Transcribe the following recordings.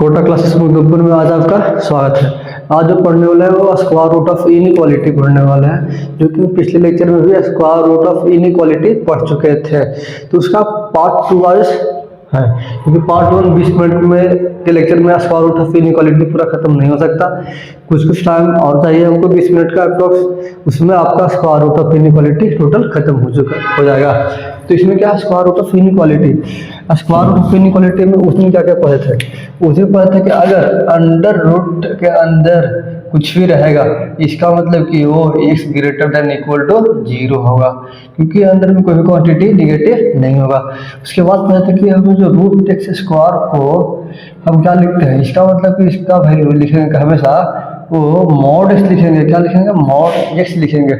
Kota classes Muzaffarpur में आज आपका स्वागत है। आज जो पढ़ने वाला है वो स्क्वायर रूट ऑफ इनइक्वालिटी पढ़ने वाला है, जो कि पिछले लेक्चर में भी स्क्वायर रूट ऑफ इनइक्वालिटी पढ़ चुके थे। तो उसका पार्ट 2 आज है, क्योंकि पार्ट 1 20 मिनट में के लेक्चर में स्क्वायर रूट ऑफ इनइक्वालिटी पूरा खत्म नहीं हो सकता, कुछ टाइम और चाहिए हमको 20 मिनट का अप्रोक्स। उसमें आपका square root of inequality total खत्म हो जाएगा। तो इसमें क्या square root of inequality, square root of inequality में उसमें क्या क्या पढ़े थे, उसमें पढ़े थे कि अगर अंडर रूट के अंदर कुछ भी रहेगा इसका मतलब कि वो x greater than equal to 0 होगा, क्योंकि अंदर में कोई भी क्वांटिटी निगेटिव नहीं होगा। उसके बाद पता था कि हम जो रूट एक्स स्क्वायर को हम क्या लिखते हैं, इसका मतलब कि इसका वैल्यू लिखेंगे हमेशा वो मॉड एक्स लिखेंगे। क्या लिखेंगे? मॉड एक्स लिखेंगे।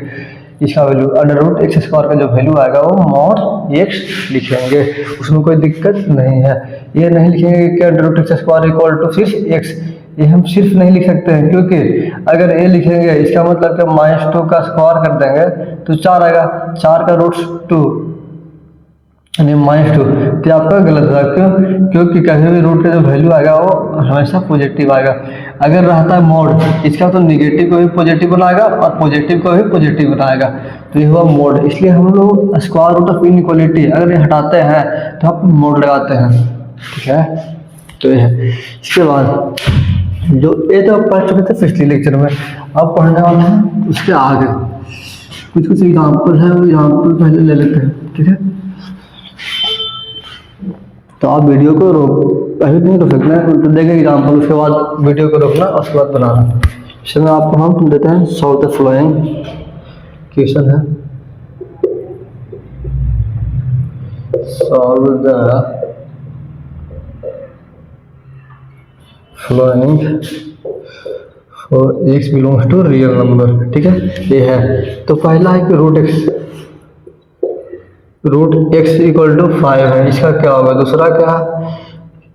इसका value under root x square का जो वैल्यू आएगा वो मॉड एक्स लिखेंगे, उसमें कोई दिक्कत नहीं है। ये नहीं लिखेंगे कि under root x square equal to सिर्फ एक्स, ये हम सिर्फ नहीं लिख सकते हैं, क्योंकि अगर ये लिखेंगे इसका मतलब कि -2 का स्क्वायर कर देंगे तो 4 आएगा, 4 का रूट 2 यानी -2। तो आपका गलत होगा। क्यों? क्योंकि कभी भी रूट का जो वैल्यू आएगा वो हमेशा पॉजिटिव आएगा। अगर रहता है मोड, इसका तो निगेटिव को भी पॉजिटिव बनाएगा और पॉजिटिव को भी पॉजिटिव बनाएगा, तो ये हुआ मोड। इसलिए हम लोग स्क्वायर रूट ऑफ इनइक्वालिटी अगर ये हटाते हैं तो हम मोड लगाते हैं, ठीक है। तो ये है। इसके बाद जो ये तो पढ़ चुके थे पिछले लेक्चर में, अब पढ़ने वाले हैं उसके आगे कुछ एग्जाम्पल है, वो एग्जाम्पल पहले ले लेते हैं, ठीक है। तो आप वीडियो को रोक अभी नहीं रोक सकते हैं, तो देखें एग्जाम्पल, उसके बाद वीडियो को रोकना और उसके बाद बनाना। इसमें आपको हम देते हैं सॉल्व द फ्लोइंग क्वेश्चन है, solve the following for x belongs to real number, ठीक है। ये है। तो पहला है कि रूट एक्स इक्वल टू 5 है, इसका क्या होगा। दूसरा क्या है,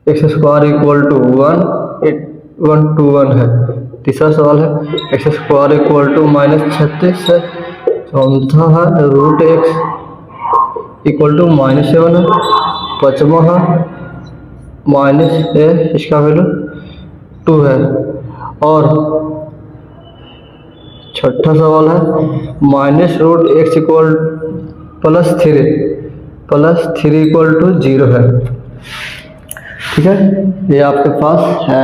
एक्स स्क्वायर इक्वल टू 1 2 1 है। तीसरा सवाल है एक्स स्क्वायर इक्वल टू -36 है। चौथा है रूट एक्स इक्वल टू -7 है। पांचवा है -a, इसका वैल्यू 2 है। और छठा सवाल है -√x इक्वल +3 इक्वल टू 0 है, ठीक है। ये आपके पास है।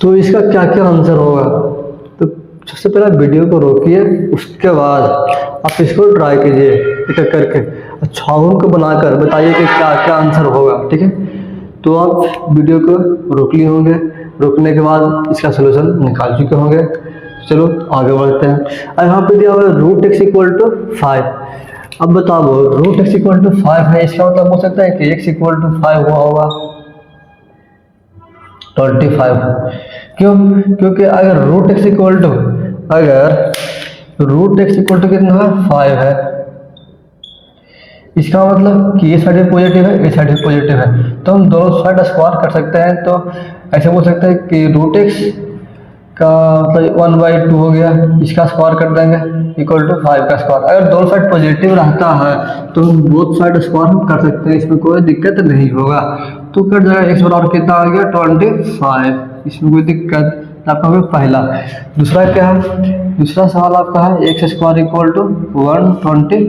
तो इसका क्या क्या आंसर होगा, तो सबसे पहले वीडियो को रोकिए, उसके बाद आप इसको ट्राई कीजिए एक एक करके, अच्छा उनको बनाकर बताइए कि क्या क्या आंसर होगा, ठीक है। तो आप वीडियो को रोक लिए होंगे, रोकने के बाद इसका सोल्यूशन निकाल चुके होंगे। चलो आगे बढ़ते हैं। अब यहाँ पे दिया हुआ रूट एक्स इक्वल टू 5। अब बताओ रूट एक्स इक्वल टू 5 है, इसका मतलब हो सकता है कि एक्स इक्वल टू 5 हुआ होगा 25। क्यों? क्योंकि अगर रूट एक्स इक्वल टू कितना है 5 है, इसका मतलब कि ये साइड भी पॉजिटिव है, ये साइड भी पॉजिटिव है, तो हम दोनों साइड स्क्वायर कर सकते हैं। तो ऐसे बोल सकते हैं कि रूट एक्स का मतलब 1/2 हो गया, इसका स्क्वायर कर देंगे इक्वल टू 5 का स्क्वायर। अगर दोनों साइड पॉजिटिव रहता है तो हम बोथ साइड स्क्वायर हम कर सकते हैं, इसमें कोई दिक्कत नहीं होगा। तो कट जाएगा, एक्स बराबर कितना आ गया 25, इसमें कोई दिक्कत आपका भी पहला। दूसरा क्या है, दूसरा सवाल आपका है एक्स स्क्वायर इक्वल टू 121,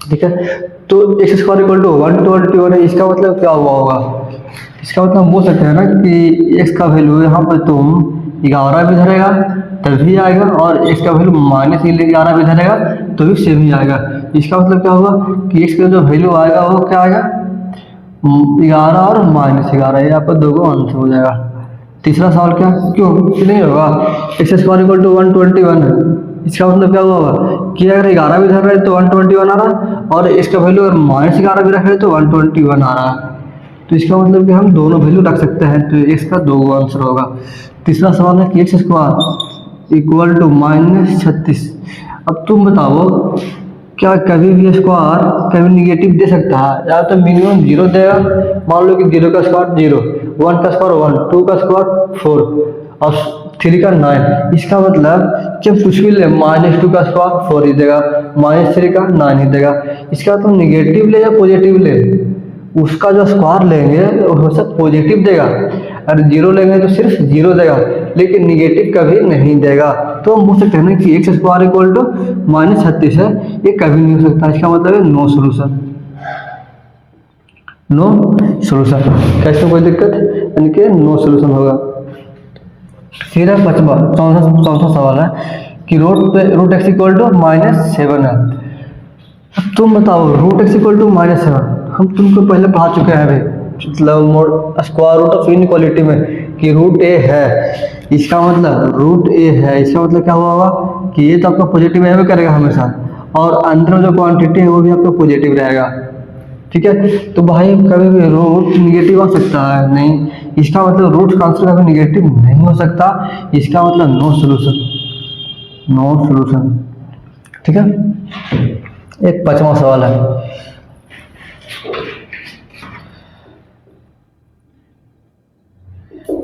ठीक है। तो एक्स स्क्वायर इक्वल टू 121 है, इसका मतलब क्या हुआ होगा, इसका मतलब हम बोल सकते हैं ना कि x का वैल्यू यहाँ पर तुम 11 भी धरेगा तभी आएगा, और x का वैल्यू -11 भी धरेगा तो भी सेम ही आएगा। इसका मतलब क्या होगा कि x का जो वैल्यू आएगा वो क्या आएगा 11 और -11, ये आपका दो को आंसर हो जाएगा। तीसरा सवाल क्या, क्यों नहीं होगा, एक्स स्क्वायर इक्वल टू 121 है, इसका मतलब क्या हुआ कि अगर 11 भी धर रहे तो 121 आ रहा, और इसका वैल्यू अगर -11 भी रख रहे तो 121 आ रहा है। तो इसका मतलब कि हम दोनों वैल्यू रख सकते हैं, तो एक्स का 2 आंसर होगा। तीसरा सवाल है कि एक्स स्क्वायर इक्वल टू -36। अब तुम बताओ क्या कभी भी स्क्वायर कभी निगेटिव दे सकता है, या तो मिनिमम 0 देगा। मान लो कि 0 का स्क्वायर 0, 1 का स्क्वायर 1, 2 का स्क्वायर 4 और 3 का 9। इसका मतलब कि हम कुछ भी ले, -2 का स्क्वायर 4 ही देगा, -3 का 9 ही देगा। इसका तो निगेटिव ले या पॉजिटिव ले उसका जो स्क्वायर लेंगे वो हमेशा पॉजिटिव देगा, और जीरो लेंगे तो सिर्फ जीरो देगा, लेकिन निगेटिव कभी नहीं देगा। तो हम बोल सकते हैं ना कि एक्स स्क्वायर इक्वल टू -36 है, ये कभी नहीं हो सकता। इसका मतलब है नो सोल्यूशन, नो सोल्यूशन। कैसे कोई दिक्कत, यानी कि नो सोल्यूशन होगा। सीधा चौथा सवाल है कि रूट एक्स इक्वल टू -7 है। तुम बताओ रूट एक्स इक्वल टू -7, हम तुमको पहले पढ़ा चुके हैं अभी, मतलब स्क्वायर रूट ऑफ इनइक्वालिटी में कि रूट ए है, इसका मतलब रूट ए है, इसका मतलब क्या हुआ होगा कि ये तो आपका पॉजिटिव रहना करेगा हमेशा, और अंदर में जो क्वांटिटी है वो भी आपका पॉजिटिव रहेगा। ठीक है, तो भाई कभी भी रूट निगेटिव आ सकता है नहीं, इसका मतलब रूट का आंसर कभी निगेटिव नहीं हो सकता, इसका मतलब नो सोल्यूशन, नो सोल्यूशन। ठीक है, एक 5वां सवाल है,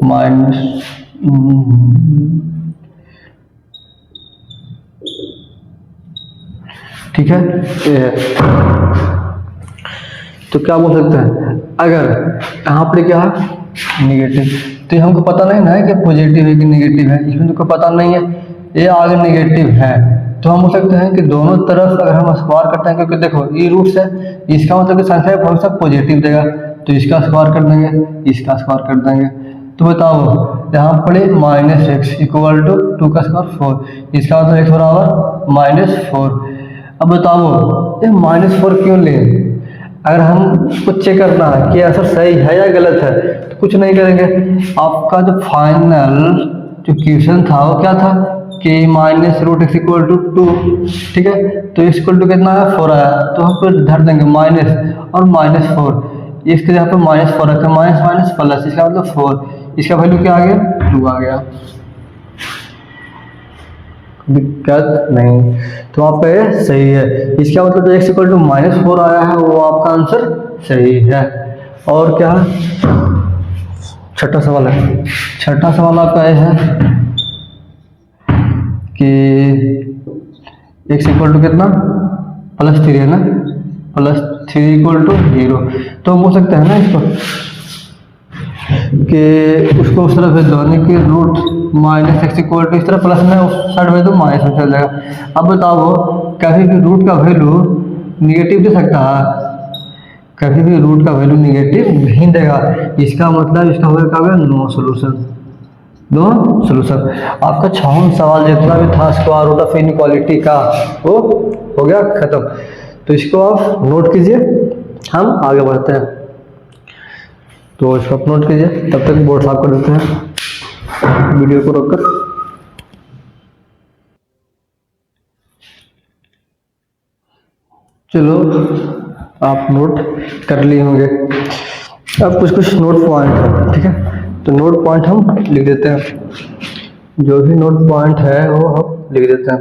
माइनस ठीक है, तो क्या बोल सकते हैं, अगर यहाँ पर क्या है निगेटिव, तो हमको पता नहीं ना है कि पॉजिटिव है कि निगेटिव है, इसमें तो कोई पता नहीं है, ये आगे निगेटिव है, तो हम बोल सकते हैं कि दोनों तरफ अगर हम स्क्वायर करते हैं, क्योंकि देखो ये रूट्स है, इसका मतलब कि संख्या हमेशा पॉजिटिव देगा, तो इसका स्क्वायर कर देंगे, इसका स्क्वायर कर देंगे। तो बताओ यहाँ पड़े -x इक्वल टू 2 का स्क्वायर 4, इसका मतलब x बराबर -4। अब बताओ ये -4 क्यों लें, अगर हम कुछ चेक करना है कि आंसर सही है या गलत है, तो कुछ नहीं करेंगे, आपका जो फाइनल जो क्वेश्चन था वो क्या था कि -√x इक्वल टू 2, ठीक है, तो इक्वल टू कितना है 4 आया, तो हम फिर धर देंगे माइनस और -4, इसके यहाँ पे -4 रखें, माइनस माइनस प्लस, इसका मतलब 4, इसका वैल्यू क्या आ गया 2 आ गया, दिक्कत नहीं, तो आपका ये सही है। इसका मतलब जो x इक्वल टू -4 आया है वो आपका आंसर सही है। और क्या है, छठा सवाल है, छठा सवाल आपका ये है कि x इक्वल टू कितना +3 है ना, +3 इक्वल टू 0, तो हम बोल सकते हैं ना इसको कि उसको उस तरफ भेज दो, यानी कि रूट -x इक्वल टू इस तरफ प्लस में, उस साइड भेज दो माइनस में चल जाएगा। अब बताओ कभी भी रूट का वैल्यू निगेटिव दे सकता है, कभी भी रूट का वैल्यू निगेटिव नहीं देगा, इसका मतलब इसका होगा नो सोल्यूशन, नो सोल्यूशन। आपका 6वां सवाल जितना भी था स्क्वायर रूट ऑफ इनइक्वालिटी का वो हो गया खत्म, तो इसको आप नोट कीजिए, हम आगे बढ़ते हैं। तो इसको आप नोट कीजिए, तब तक बोर्ड साफ कर देते हैं वीडियो को रोककर। चलो आप नोट कर लिए होंगे, अब कुछ नोट पॉइंट है, ठीक है, तो नोट पॉइंट हम लिख देते हैं, जो भी नोट पॉइंट है वो हम लिख देते हैं।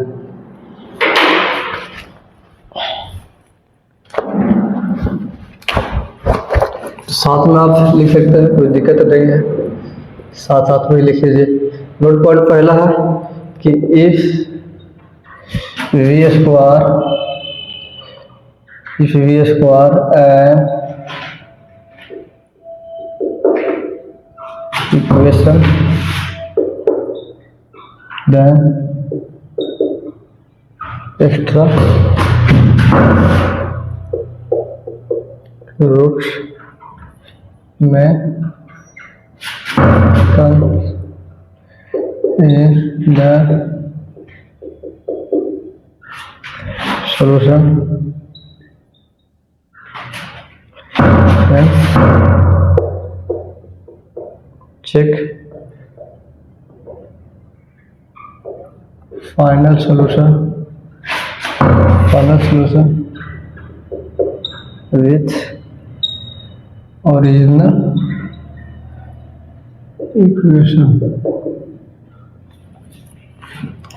साथ में आप लिख सकते हैं, कोई दिक्कत नहीं है, साथ साथ में लिख लीजिए। नोट पॉइंट पहला है कि if we square and equation then extra roots में come in the solution and check final solution with original equation.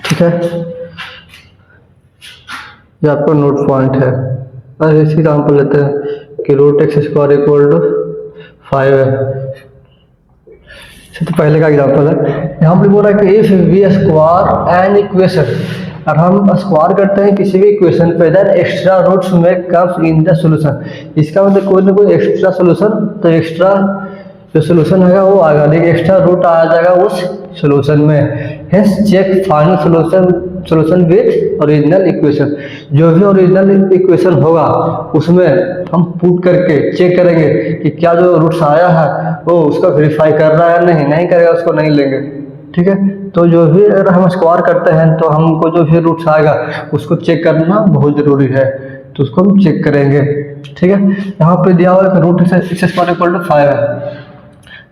ठीक है, ये आपका नोट पॉइंट है। और इसी एग्जाम्पल लेते हैं कि root x square equal to 5 है, तो पहले का एग्जाम्पल है, यहाँ पे बोल रहा है कि if we square an equation, और हम स्क्वायर करते हैं किसी भी इक्वेशन पे, देन एक्स्ट्रा रूट्स में कम्स इन द सॉल्यूशन। इसका मतलब कोई ना कोई एक्स्ट्रा सॉल्यूशन, तो एक्स्ट्रा जो सॉल्यूशन है वो आएगा, लेकिन एक्स्ट्रा रूट आ जाएगा उस सॉल्यूशन में। Hence check final solution with original equation. जो भी ओरिजिनल इक्वेशन होगा उसमें हम पुट करके चेक करेंगे कि क्या जो रूट्स आया है वो उसका वेरीफाई कर रहा है, नहीं करेगा उसको नहीं लेंगे। ठीक है, तो जो भी अगर हम स्क्वायर करते हैं तो हमको जो भी रूट्स आएगा उसको चेक करना बहुत जरूरी है, तो उसको हम चेक करेंगे। ठीक है, यहाँ पे दिया हुआ है root x square equal to 5 है,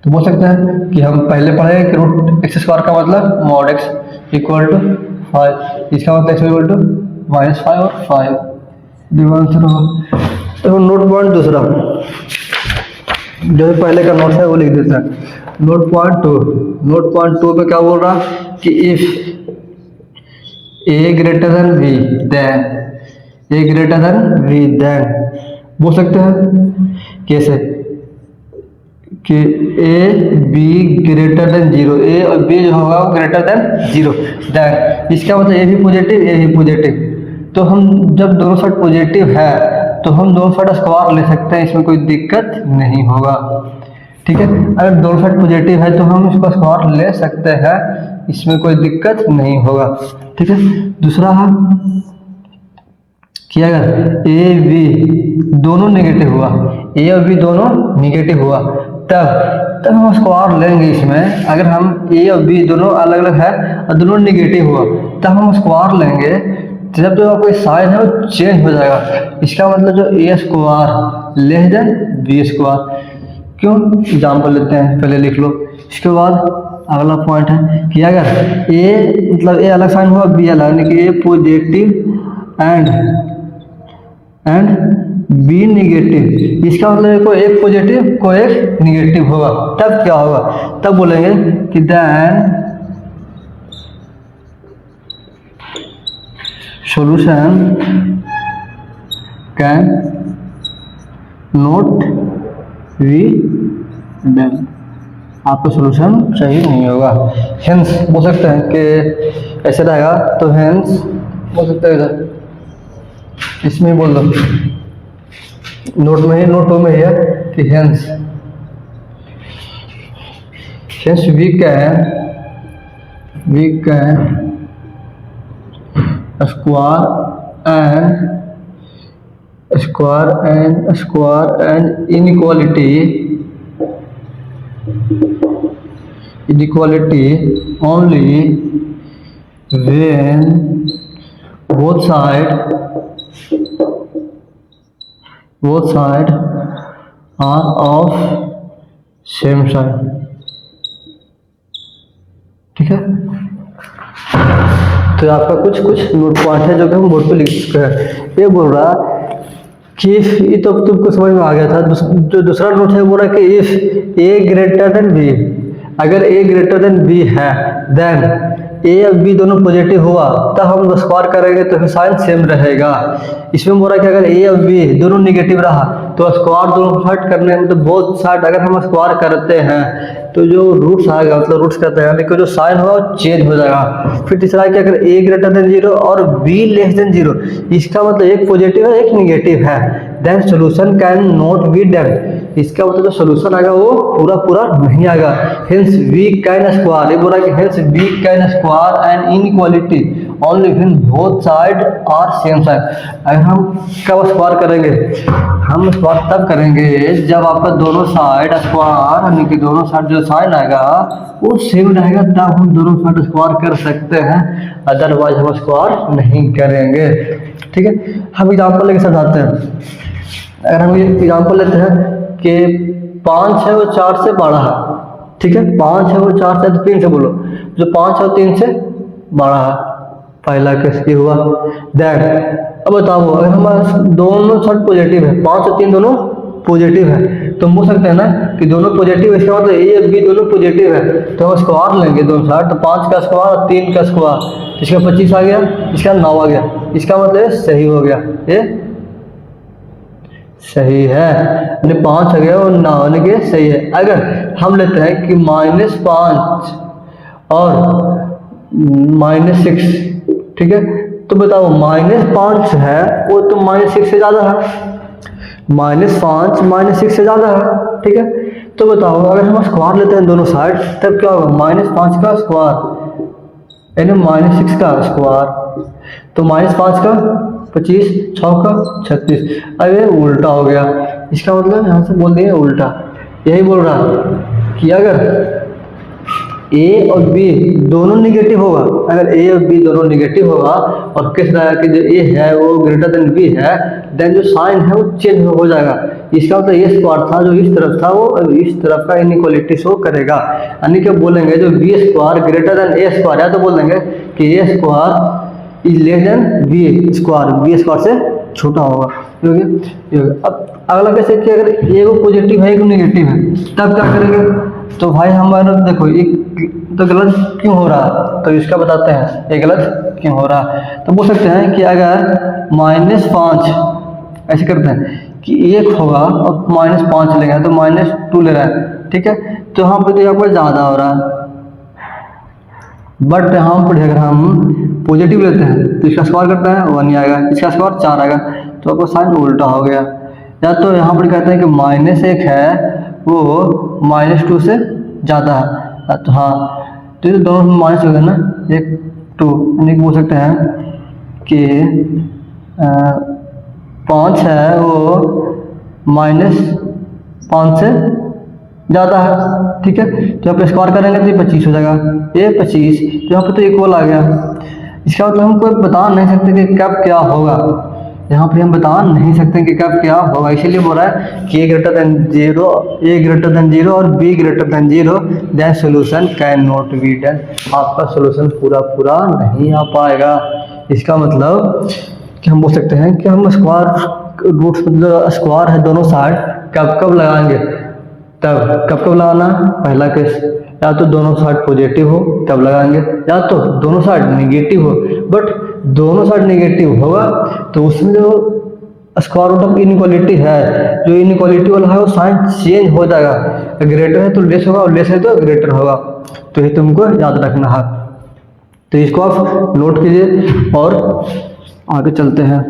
तो बोल सकते हैं कि हम पहले पढ़े कि रूट एक्स स्क्वायर का मतलब मॉड एक्स इक्वल टू 5, इसका मतलब एक्स इक्वल टू -5 और 5 दोनों आंसर होगा। तो नोट पॉइंट दूसरा जो पहले का नोट है वो लिख देते हैं। नोट पॉइंट 2 पे क्या बोल रहा कि if a greater than b then बोल सकते हैं कैसे कि a b greater than 0, a और b जो होगा वो ग्रेटर देन 0 देन, इसका मतलब a भी पॉजिटिव। तो हम जब दोनों साइड पॉजिटिव है तो हम दोनों साइड स्क्वायर ले सकते हैं, इसमें कोई दिक्कत नहीं होगा। ठीक है, अगर दोनों साइड पॉजिटिव है तो हम इसको स्क्वायर ले सकते हैं, इसमें कोई दिक्कत नहीं होगा। ठीक है, दूसरा है कि अगर ए बी दोनों नेगेटिव हुआ, ए और बी दोनों नेगेटिव हुआ, तब हम स्क्वायर लेंगे इसमें। अगर हम ए और बी दोनों अलग अलग है और दोनों नेगेटिव हुआ तब हम स्क्वायर लेंगे, जब जो कोई साइन है वो चेंज हो जाएगा। इसका मतलब जो A square less than B square. क्यों, एग्जाम्पल लेते हैं, पहले लिख लो। इसके बाद अगला पॉइंट है कि अगर ए मतलब ए अलग साइन हुआ बी अलग, यानी कि ए पॉजिटिव एंड बी नेगेटिव, इसका मतलब कोई एक पॉजिटिव कोई एक नेगेटिव होगा, तब क्या होगा, तब बोलेंगे कि then solution can not be done, आपका सॉल्यूशन सही नहीं होगा। हेंस बोल सकते हैं कि ऐसे रहेगा, तो हेंस बोल सकते हैं इधर इसमें बोल दो, नोट में ही है कि hence we can square and inequality only when both side are of same side। ठीक है, तो आपका कुछ नोट पॉइंट है जो कि हम बोर्ड पे लिख चुके हैं। ये बोल रहा कि ये तो तुमको समझ में आ गया था। जो दूसरा नोट है बोल रहा कि if A greater than B, अगर ए ग्रेटर देन बी है देन ए और बी दोनों पॉजिटिव हुआ तब हम स्क्वायर करेंगे तो साइन सेम रहेगा। इसमें बोल रहा है कि अगर ए और बी दोनों निगेटिव रहा तो स्क्वायर दोनों साइड करने में, तो बोथ साइड अगर हम स्क्वायर करते हैं तो जो रूट्स आएगा, मतलब रूट्स करते हैं लेकिन जो साइन होगा वो चेंज हो जाएगा। फिर तीसरा है कि अगर ए ग्रेटर देन 0 और बी लेस देन 0, इसका मतलब एक पॉजिटिव है एक निगेटिव है, then solution can not be done, इसका मतलब जो सोल्यूशन आएगा वो पूरा नहीं आएगा। हेंस वी कैन स्क्वायर, ये बोला कि hence we can square and inequality only when both side are same side. अगर हम कब स्क्वायर करेंगे, हम स्क्वायर तब करेंगे जब आपका दोनों साइड स्क्वायर, यानी कि दोनों साइड जो साइन आएगा वो सेम रहेगा, तब हम दोनों साइड स्क्वायर कर सकते हैं, अदरवाइज हम स्क्वायर नहीं करेंगे। ठीक है, हम एग्जाम्पल लेके समझाते हैं। अगर हम ये एग्जाम्पल लेते हैं कि 5 है वो 4 से बड़ा है, ठीक है, 5 है वो 4 से, तो 3 से बोलो, जो 5 है वो 3 से बड़ा है, पहला केस ये हुआ। दैट अब बताओ अगर हमारे दोनों साइड पॉजिटिव है, 5 और 3 दोनों पॉजिटिव है, तो हम बोल सकते हैं ना कि दोनों पॉजिटिव है, इसका मतलब ए और बी दोनों पॉजिटिव है, तो हम स्क्वायर लेंगे दोनों साइड, तो 5 का स्क्वायर और 3 का स्क्वायर, इसका 25 आ गया, इसका 9 आ गया, इसका मतलब सही हो गया, ये सही है, 5 आ गया और 9 यानी कि सही है। अगर हम लेते हैं कि -5 और -6 ठीक है। तो बताओ -5 है वो तो -6 से ज़्यादा है, -5 -6 से ज़्यादा है, ठीक है। तो बताओ अगर हम स्क्वायर लेते हैं दोनों साइड तब क्या होगा, -5 का स्क्वायर यानी -6 का स्क्वायर, तो -5 का 25, 6 का 36। अब ये उल्टा हो गया, इसका मतलब यहाँ से बोल दिए उल्टा। यही बोल रहा कि अगर ए और बी दोनों निगेटिव होगा, अगर ए और बी दोनों निगेटिव होगा और किस रहा है कि जो ए है वो ग्रेटर देन बी है, देन जो साइन है वो चेंज हो जाएगा। इसका मतलब ये स्क्वायर था जो इस तरफ था वो इस तरफ का इनइक्वालिटी शो करेगा, यानी कि बोलेंगे जो B square greater than A square है तो बोल देंगे कि A square is less than B square से छोटा होगा। अब अगला कैसे कि अगर ए को पॉजिटिव है एक नेगेटिव है तब क्या करेंगे, तो भाई हमारा देखो एक तो गलत क्यों हो रहा है, तो इसका बताते हैं ये गलत क्यों हो रहा है। तो बोल सकते हैं कि अगर -5 ऐसे करते हैं कि 1 होगा और -5 लेंगे तो -2 ले रहा है, ठीक है। तो यहाँ पर तो यहाँ पर ज़्यादा हो रहा है, बट यहाँ पर अगर हम पॉजिटिव लेते हैं तो इसका स्क्वायर करते हैं 1 ही आएगा, इसका स्क्वायर 4 आएगा, तो आपको साइन उल्टा हो गया। या तो यहाँ पर कहते हैं कि -1 है वो -2 से ज़्यादा है, तो हाँ तो ये दोनों माइनस हो गए ना, 1 2, यानी बोल सकते हैं कि 5 है वो -5 से ज़्यादा है, ठीक है। तो यहाँ पे स्क्वायर करेंगे तो ये 25 हो जाएगा, ये 25, तो यहाँ पे तो इक्वल आ गया। इसका मतलब हम कोई बता नहीं सकते कि कब क्या होगा, यहाँ पे हम बता नहीं सकते कि कब क्या होगा, इसीलिए बोल रहा है कि ए ग्रेटर देन 0 और B greater than 0 then solution can not be done, आपका सोल्यूशन पूरा नहीं आ पाएगा। इसका मतलब कि हम बोल सकते हैं कि हम स्क्वायर रूट मतलब स्क्वायर है दोनों साइड कब लगाएंगे, तब कब लगाना, पहला केस या तो दोनों साइड पॉजिटिव हो तब लगाएंगे, या तो दोनों साइड नेगेटिव हो, बट दोनों साइड नेगेटिव होगा तो उसमें जो स्क्वायर रूट ऑफ इनइक्वालिटी है, जो इनइक्वालिटी वाला है वो साइन चेंज हो जाएगा, ग्रेटर है तो लेस होगा और लेस है तो ग्रेटर होगा, तो ये तुमको याद रखना है। तो इसको आप नोट कीजिए और आगे चलते हैं।